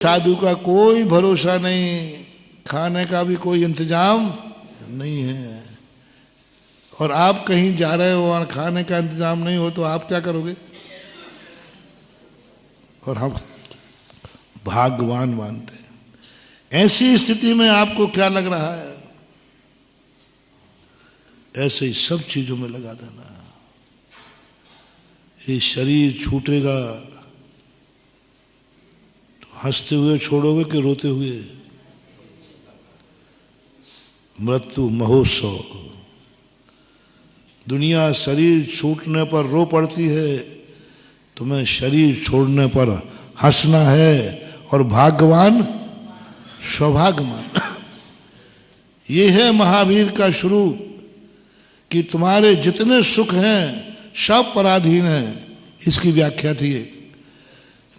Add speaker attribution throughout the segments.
Speaker 1: साधु का कोई भरोसा नहीं, खाने का भी कोई इंतजाम नहीं है, और आप कहीं जा रहे हो और खाने का इंतजाम नहीं हो तो आप क्या करोगे? और हम भाग्यवान मानते हैं। ऐसी स्थिति में आपको क्या लग रहा है? ऐसे ही सब चीजों में लगा देना। ये शरीर छूटेगा तो हंसते हुए छोड़ोगे कि रोते हुए? मृत्यु महोत्सव। दुनिया शरीर छूटने पर रो पड़ती है, तुम्हें शरीर छोड़ने पर हंसना है, और भाग्यवान सौभाग्यवान। ये है महावीर का शुरू कि तुम्हारे जितने सुख हैं सब पराधीन हैं। इसकी व्याख्या थी ये,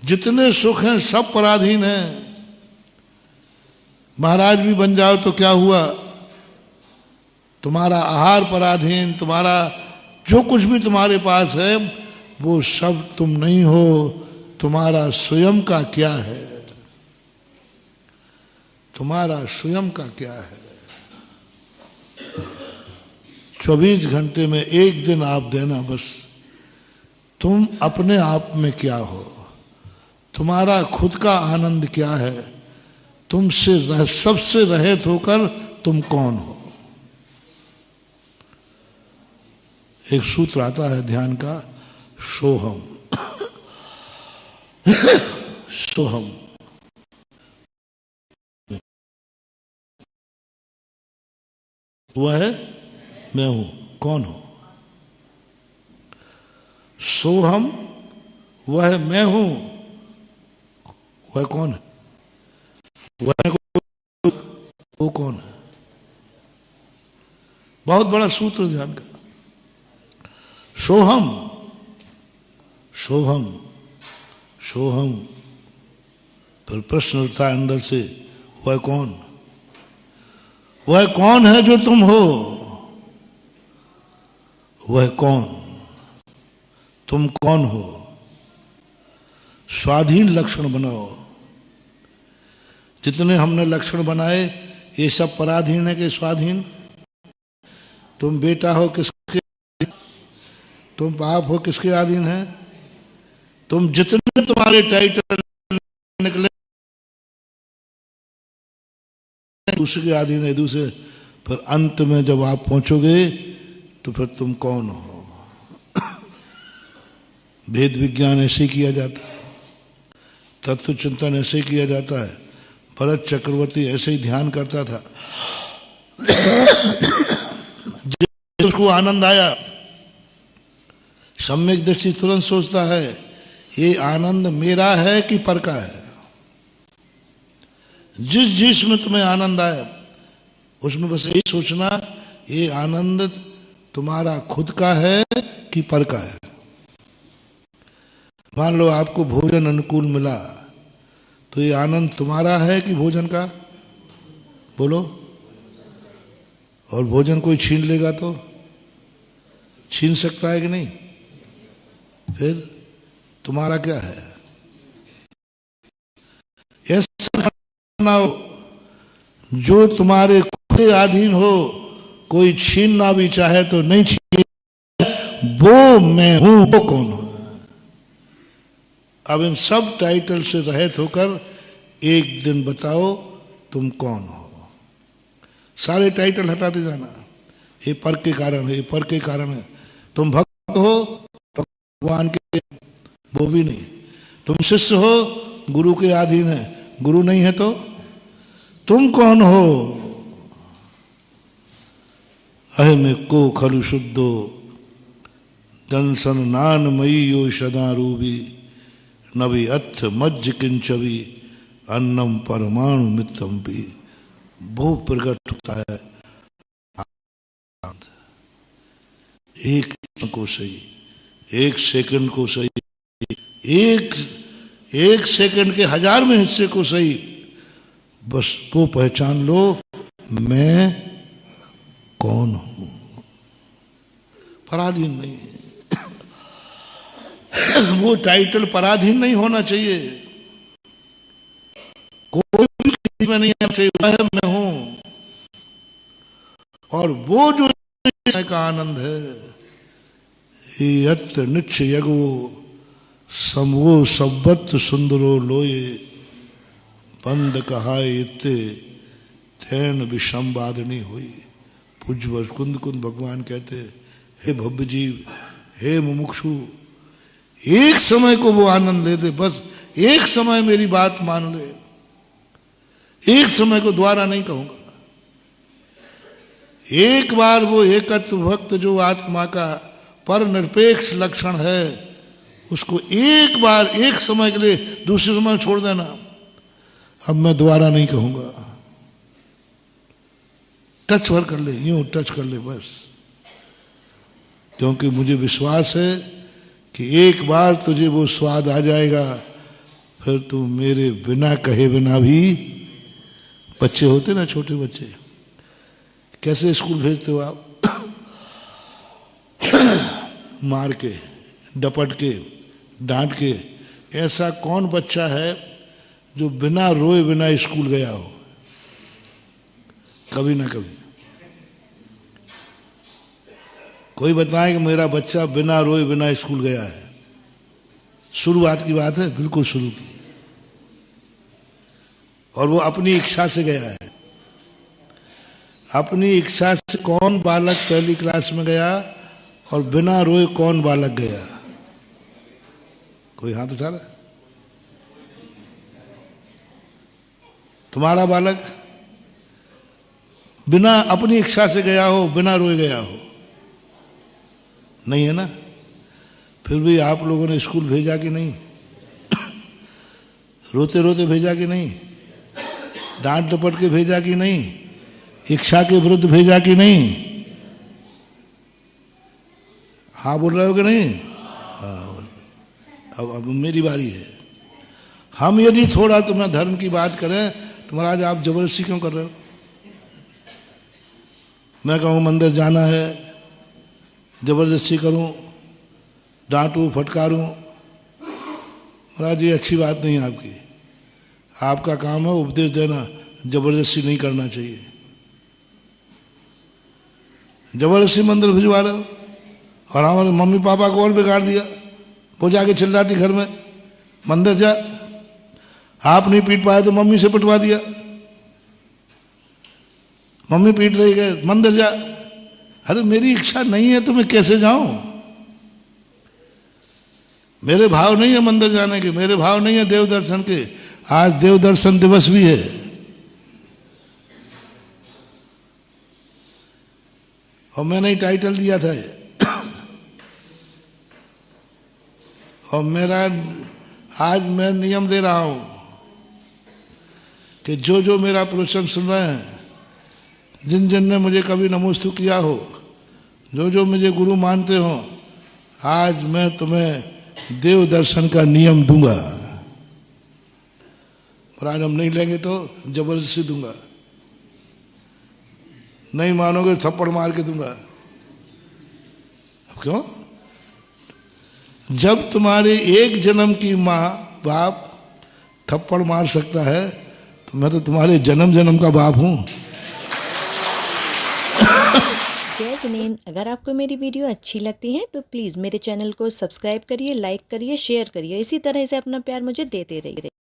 Speaker 1: जितने सुख हैं सब पराधीन हैं। महाराज भी बन जाओ तो क्या हुआ? तुम्हारा आहार पराधीन, तुम्हारा जो कुछ भी तुम्हारे पास है वो सब तुम नहीं हो। तुम्हारा स्वयं का क्या है? तुम्हारा स्वयं का क्या है? 24 घंटे में एक दिन आप देना बस। तुम अपने आप में क्या हो? तुम्हारा खुद का आनंद क्या है? तुमसे सबसे रहित होकर तुम कौन हो? एक सूत्र आता है ध्यान का, सोहम। सोहम वह है मैं हूं। कौन हो? सोहम वह मैं हूं। वह कौन है? वह वो कौन है? बहुत बड़ा सूत्र ध्यान का। सोहम सोहम सोहम। फिर प्रश्न उठता है अंदर से, वह कौन? वह कौन है जो तुम हो? वह कौन? तुम कौन हो? स्वाधीन लक्षण बनाओ। जितने हमने लक्षण बनाए ये सब पराधीन है कि स्वाधीन? तुम बेटा हो किसके? तुम बाप हो किसके अधीन है? तुम जितने तुम्हारे टाइटल निकले दूसरे के अधीन है, दूसरे। फिर अंत में जब आप पहुंचोगे तो फिर तुम कौन हो? भेद विज्ञान ऐसे किया जाता है, तत्व चिंतन ऐसे किया जाता है। भरत चक्रवर्ती ऐसे ही ध्यान करता था। जिसको आनंद आया, सम्यक दृष्टि तुरंत सोचता है ये आनंद मेरा है कि पर का है। जिस जिसमें तुम्हें आनंद आए उसमें बस यही सोचना ये आनंद तुम्हारा खुद का है कि पर का है। मान लो आपको भोजन अनुकूल मिला तो ये आनंद तुम्हारा है कि भोजन का? बोलो। और भोजन कोई छीन लेगा तो छीन सकता है कि नहीं? फिर तुम्हारा क्या है? ऐसा करना हो जो तुम्हारे खुद के अधीन हो, कोई छीनना भी चाहे तो नहीं छीन। वो मैं हूं, वो कौन हो? अब इन सब टाइटल से रहित होकर एक दिन बताओ तुम कौन हो। सारे टाइटल हटाते जाना। ये पर के कारण है, ये पर के कारण है। तुम भक्त हो भगवान के, वो भी नहीं। तुम शिष्य हो गुरु के अधीन है, गुरु नहीं है तो तुम कौन हो? अहम को खलु शुद्धो दंसन नान मई यो सदा रूबी नवी अथ मज्ज किंचवी अन्नम परमाणु मित्रम भी। वो प्रकट होता है एक को सही, एक सेकंड को सही, एक सेकंड के 1000 में हिस्से को सही। बस वो पहचान लो मैं कौन हूं। पराधीन नहीं। वो टाइटल पराधीन नहीं होना चाहिए। में नहीं आना चाहिए, वह मैं हूं। और वो जो का आनंद है, यत निच्छ यगो समो सब्बत सुंदरो लोये बंद कहाय इत्ते तैन विषमवादिनी हुई। पूज्य कुंद कुंद भगवान कहते, हे भव्य जीव, हे मुमुक्षु, एक समय को वो आनंद ले ले, बस एक समय मेरी बात मान ले, एक समय को द्वारा नहीं कहूंगा। एक बार वो एकत्व भक्त जो आत्मा का पर निरपेक्ष लक्षण है, उसको एक बार एक समय के लिए दूसरे समय छोड़ देना। अब मैं दोबारा नहीं कहूंगा, टच भर कर ले, यूं टच कर ले बस, क्योंकि मुझे विश्वास है कि एक बार तुझे वो स्वाद आ जाएगा, फिर तू मेरे बिना कहे बिना भी। बच्चे होते ना, छोटे बच्चे, कैसे स्कूल भेजते हो आप? मार के, डपट के, डांट के। ऐसा कौन बच्चा है जो बिना रोए बिना स्कूल गया हो? कभी ना कभी कोई बताए कि मेरा बच्चा बिना रोए बिना स्कूल गया है। शुरुआत की बात है, बिल्कुल शुरू की, और वो अपनी इच्छा से गया है। अपनी इच्छा से कौन बालक पहली क्लास में गया और बिना रोए कौन बालक गया? कोई हाथ उठा रहा? तुम्हारा बालक बिना अपनी इच्छा से गया हो, बिना रोए गया हो? नहीं है ना? फिर भी आप लोगों ने स्कूल भेजा कि नहीं? रोते रोते भेजा कि नहीं? डांट डपट के भेजा कि नहीं? इच्छा के विरुद्ध भेजा कि नहीं? हाँ बोल रहे हो कि नहीं? हाँ। अब मेरी बारी है। हम यदि थोड़ा तुम्हें धर्म की बात करें तो महाराज आप जबरदस्ती क्यों कर रहे हो? मैं कहूँ मंदिर जाना है, जबरदस्ती करूं, डांटूं फटकारूं, महाराज ये अच्छी बात नहीं है आपकी। आपका काम है उपदेश देना, जबरदस्ती नहीं करना चाहिए। जबरदस्ती मंदिर भिजवा रहे हो, और हमारे मम्मी पापा को और बिगाड़ दिया। वो जाके चिल्लाती घर में, मंदिर जा, आप नहीं पीट पाए तो मम्मी से पिटवा दिया। मम्मी पीट रही है, मंदिर जा। अरे मेरी इच्छा नहीं है तो मैं कैसे जाऊं? मेरे भाव नहीं है मंदिर जाने के, मेरे भाव नहीं है देव दर्शन के। आज देव दर्शन दिवस भी है। और मैंने ही टाइटल दिया था और मेरा आज मैं नियम दे रहा हूं कि जो जो मेरा प्रवचन सुन रहे हैं, जिन जिन ने मुझे कभी नमोस्तु किया हो, जो जो मुझे गुरु मानते हो, आज मैं तुम्हें देव दर्शन का नियम दूंगा। और आज हम नहीं लेंगे तो जबरदस्ती दूंगा, नहीं मानोगे थप्पड़ मार के दूंगा। अब क्यों? जब तुम्हारे एक जन्म की माँ बाप थप्पड़ मार सकता है तो मैं तो तुम्हारे जन्म जन्म का बाप हूं।
Speaker 2: जय जिनेंद्र, अगर आपको मेरी वीडियो अच्छी लगती है तो प्लीज़ मेरे चैनल को सब्सक्राइब करिए, लाइक करिए, शेयर करिए। इसी तरह से अपना प्यार मुझे देते रहिए।